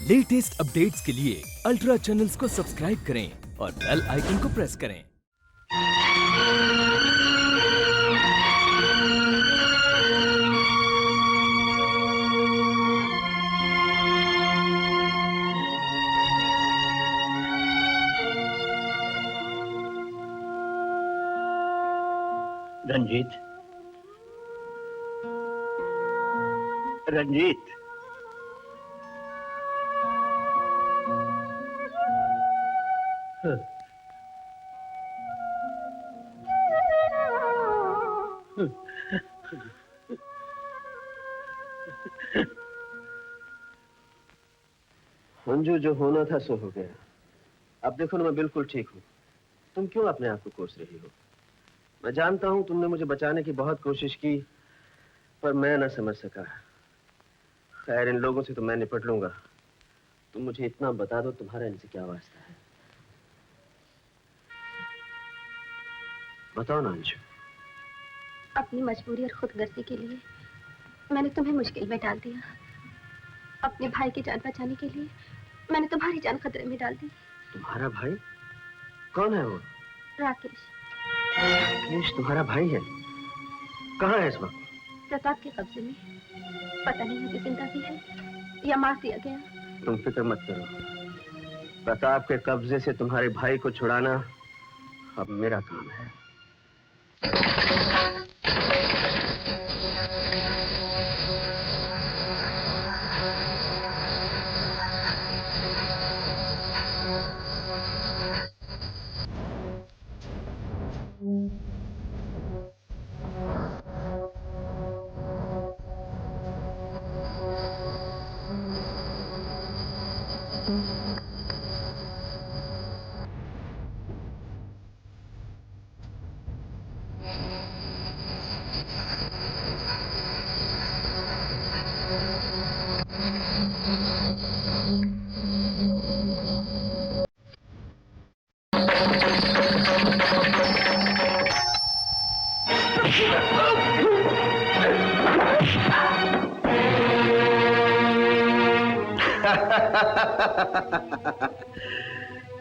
Latest updates के लिए ultra channels को सब्सक्राइब करें और बेल आइकन को प्रेस करें। रंजीत, रंजीत, मंजू, जो होना था सो हो गया। अब देखो ना, मैं बिल्कुल ठीक हूँ। तुम क्यों अपने आप को कोस रही हो? मैं जानता हूँ तुमने मुझे बचाने की बहुत कोशिश की, पर मैं ना समझ सका। खैर, इन लोगों से तो मैं निपट लूंगा। तुम मुझे इतना बता दो, तुम्हारा इनसे क्या वास्ता है? बताओ ना अंशु। अपनी मजबूरी और खुदगर्जी के लिए मैंने तुम्हें मुश्किल में डाल दिया। अपने भाई की जान बचाने के लिए मैंने तुम्हारी जान खतरे में डाल दी। तुम्हारा भाई? कौन है वो? राकेश। राकेश तुम्हारा भाई है? कहाँ है इस वक्त? प्रताप के कब्जे में। पता नहीं अभी जिंदा भी है या मार दिया गया। तुम फिक्र मत करो। प्रताप के कब्जे से तुम्हारे भाई को छुड़ाना अब मेरा काम है।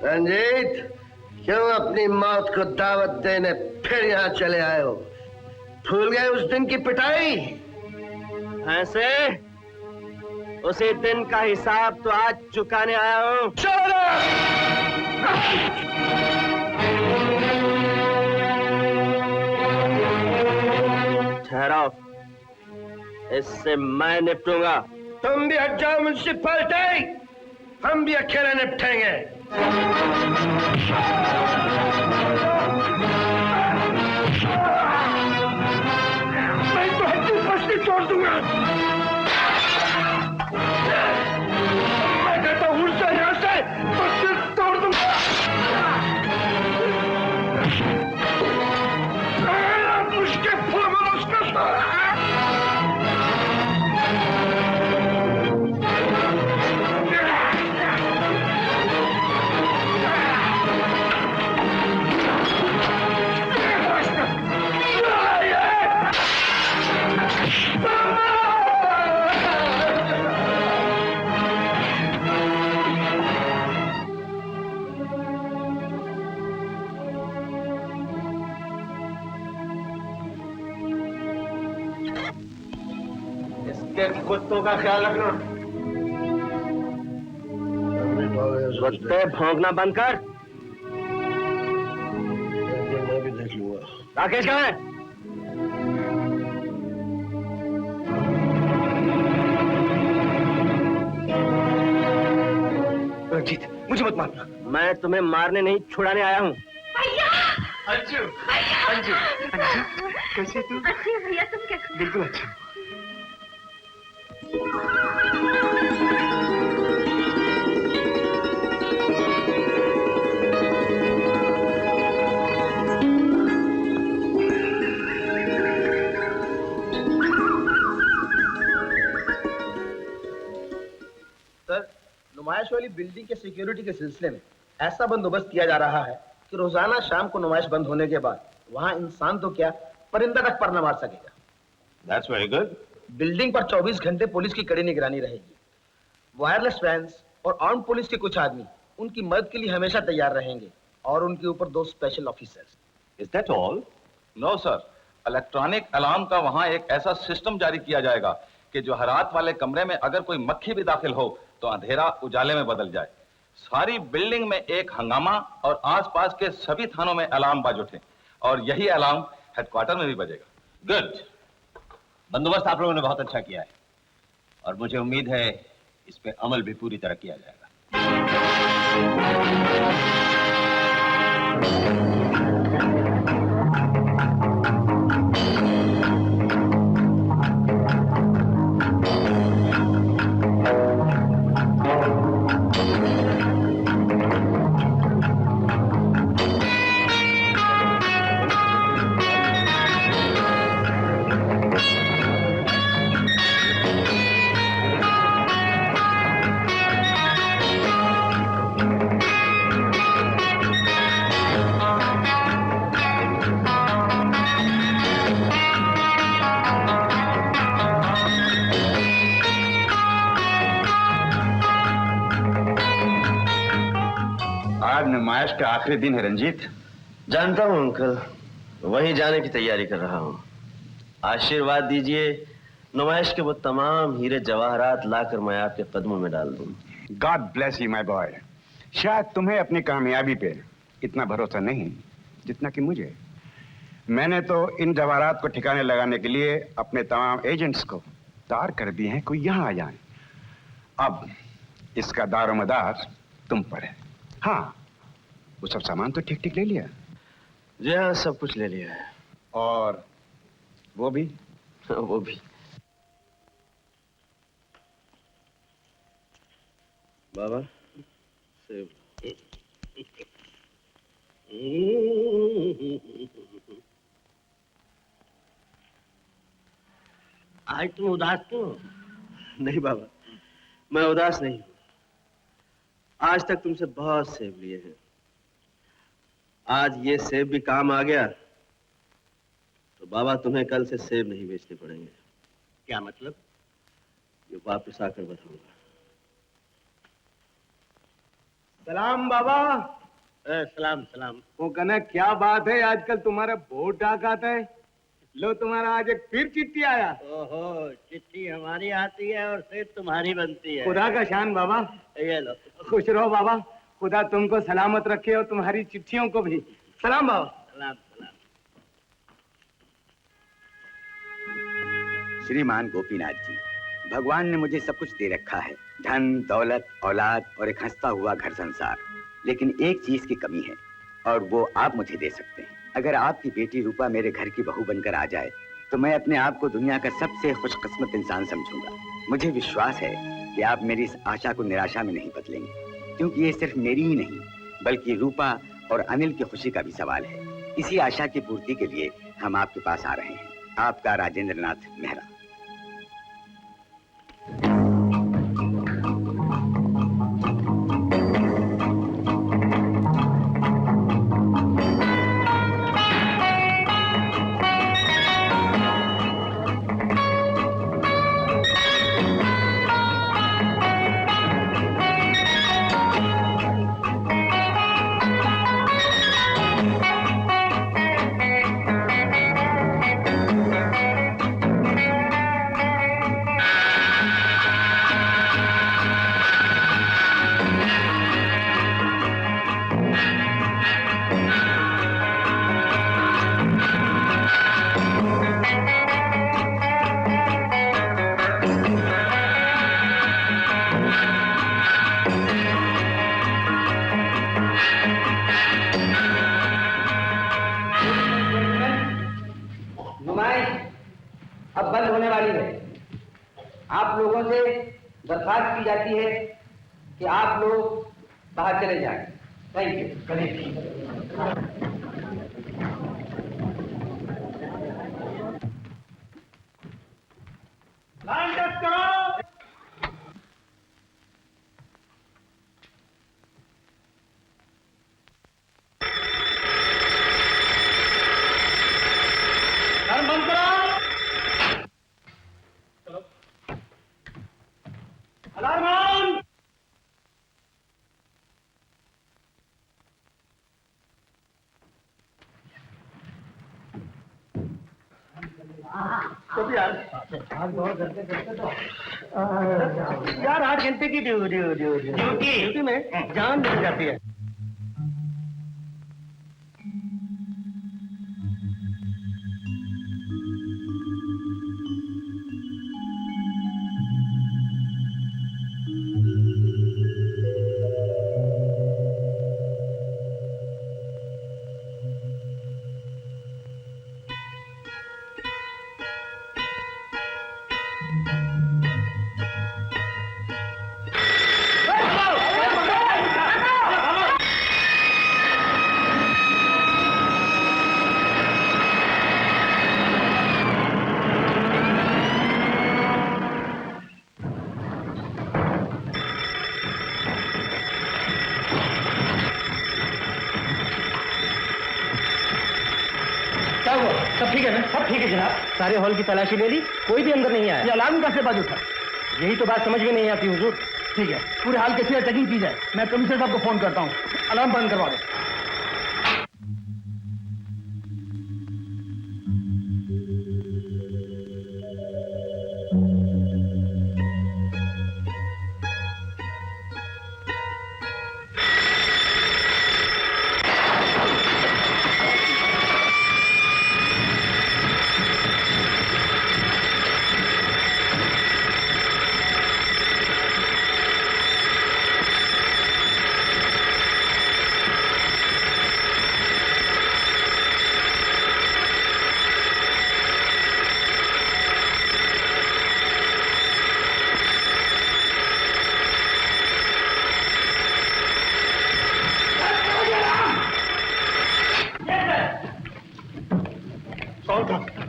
रंजीत, क्यों अपनी मौत को दावत देने फिर यहाँ चले आए हो? भूल गए उस दिन की पिटाई? ऐसे उसी दिन का हिसाब तो आज चुकाने आया हूँ। ठहराओ, इससे मैं निपटूंगा। तुम भी हट जाओ म्युनिसिपैलिटी, हम भी अकेले निपटेंगे। मैं तो हड्डी पसली तोड़ दूंगा। मैं कहता हूँ से यहाँ से पसली तोड़ दूंगा। मुझके फूल में उसका कुत्तों का ख्याल रखना। कुत्ते भौंकना बंद कर। मैं भी देख लूंगा। राकेश कहाँ है? रंजीत, मुझे मत मारना। मैं तुम्हें मारने नहीं, छुड़ाने आया हूँ। अंजू, अंजू, अंजू, कैसे तू? अच्छी भैया, तुम कैसे? बिल्कुल अच्छा। सर, नुमाइश वाली बिल्डिंग के सिक्योरिटी के सिलसिले में ऐसा बंदोबस्त किया जा रहा है कि रोजाना शाम को नुमाइश बंद होने के बाद वहाँ इंसान तो क्या, परिंदा तक पर न मार सकेगा। That's very good. बिल्डिंग पर 24 घंटे पुलिस की कड़ी निगरानी रहेगी। वायरलेस वैन्स, और आर्म पुलिस के कुछ आदमी उनकी मदद के लिए हमेशा तैयार रहेंगे, और उनके ऊपर 2 special officers. Is that all? No sir, electronic alarm का वहां एक ऐसा सिस्टम जारी किया जाएगा कि जो हरात वाले कमरे में अगर कोई मक्खी भी दाखिल हो तो अंधेरा उजाले में बदल जाए। सारी बिल्डिंग में एक हंगामा और आसपास के सभी थानों में अलार्म बाज उठे, और यही अलार्म हेडक्वार्टर में भी बजेगा। गुड। बंदोबस्त आप लोगों ने बहुत अच्छा किया है, और मुझे उम्मीद है इस पे अमल भी पूरी तरह किया जाएगा। आज नुमाइश का आखिरी दिन है रंजीत। जानता हूँ अंकल, वहीं जाने की तैयारी कर रहा हूँ। आशीर्वाद दीजिए, नुमाइश के वो तमाम हीरे जवाहरात लाकर मैं आपके कदमों में डाल दूँ। God bless you my boy. शायद तुम्हें अपनी कामयाबी पे इतना भरोसा नहीं जितना कि मुझे। मैंने तो इन जवाहरात को ठिकाने लगाने के लिए अपने तमाम एजेंट्स को तार कर दिए हैं, कोई यहाँ आ जाए। अब इसका दारोमदार तुम पर है। हाँ, वो सब सामान तो ठीक ठीक ले लिया? जी हाँ, सब कुछ ले लिया है। और वो भी? वो भी। बाबा सेब। आज तुम उदास क्यों? नहीं बाबा, मैं उदास नहीं हूँ। आज तक तुमसे बहुत सेब लिए हैं। आज ये सेब भी काम आ गया तो बाबा तुम्हें कल से सेब नहीं बेचने पड़ेंगे। क्या मतलब? ये वापस आकर बताऊंगा। सलाम बाबा। सलाम सलाम। वो कहना क्या बात है, आजकल तुम्हारा बहुत डाक आता है। लो, तुम्हारा आज एक फिर चिट्ठी आया। ओहो, चिट्ठी हमारी आती है और सेब तुम्हारी बनती है। खुदा का शान बाबा। ये लो। खुश रहो बाबा, खुदा तुमको सलामत रखे और तुम्हारी चिट्ठियों को भी। सलाम बाबा। सलाम सलाम। श्रीमान गोपीनाथ जी, भगवान ने मुझे सब कुछ दे रखा है, धन, दौलत, औलाद और एक हंसता हुआ घर संसार। लेकिन एक चीज की कमी है, और वो आप मुझे दे सकते हैं। अगर आपकी बेटी रूपा मेरे घर की बहू बनकर आ जाए तो मैं अपने आप को दुनिया का सबसे खुशकिस्मत इंसान समझूंगा। मुझे विश्वास है कि आप मेरी इस आशा को निराशा में नहीं बदलेंगे, क्योंकि ये सिर्फ मेरी ही नहीं बल्कि रूपा और अनिल की खुशी का भी सवाल है। इसी आशा की पूर्ति के लिए हम आपके पास आ रहे हैं। आपका राजेंद्र नाथ मेहरा। अब बंद होने वाली है। आप लोगों से दरखास्त की जाती है कि आप लोग बाहर चले जाएं। Thank you. तो भी यार 8 घंटे की ड्यूटी में जान निकल जाती है। सब ठीक है ना? सब ठीक है जनाब। सारे हॉल की तलाशी ले ली, कोई भी अंदर नहीं आया। ये अलार्म कैसे बाजू था? यही तो बात समझ में नहीं आती हुजूर। ठीक है, पूरे हाल कैसे चेकिंग की जाए। मैं कमिश्नर साहब को फोन करता हूँ, अलार्म बंद करवा दो।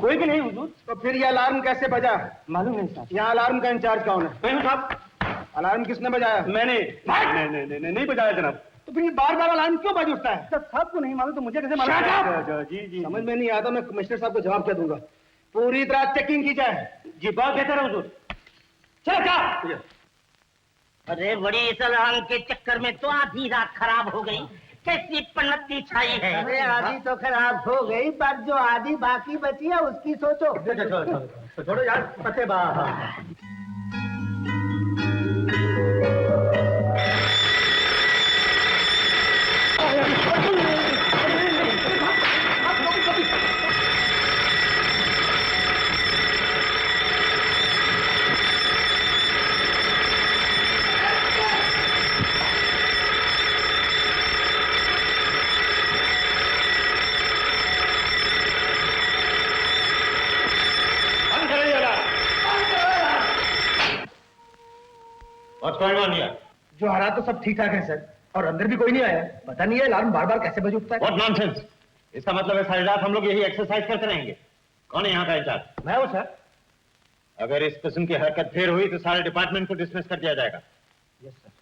कोई भी नहीं हुजूर। तो फिर ये अलार्म कैसे बजा? मालूम नहीं साहब। यहाँ अलार्म का इंचार्ज कौन है? मैं साहब। अलार्म किसने बजाया? मैंने। नहीं बजाया जनाब। तो फिर बार बार अलार्म क्यों बज उठता है? साहब को नहीं मालूम तो मुझे कैसे मालूम? जी समझ में नहीं आता। मैं कमिश्नर साहब को जवाब क्या दूंगा? पूरी तरह चेकिंग की जाए। जी बात कहते रहो हुजूर। चलो। अरे बड़ी इस अलार्म के चक्कर में तो आधी रात खराब हो गई। कैसी पन्नती छाई है। अरे आधी तो खराब हो गई, पर जो आधी बाकी बची है उसकी सोचो। छोड़ो यार, पते बाहर। जो हालात तो सब ठीक ठाक है सर, और अंदर भी कोई नहीं आया। पता नहीं है अलार्म बार बार कैसे बज उठता है। What nonsense! इसका मतलब है सारी रात हम लोग यही एक्सरसाइज करते रहेंगे। कौन है यहाँ का इंचार्ज? मैं हूँ सर। अगर इस किस्म की हरकत फिर हुई तो सारे डिपार्टमेंट को डिसमिस कर दिया जाएगा। Yes sir.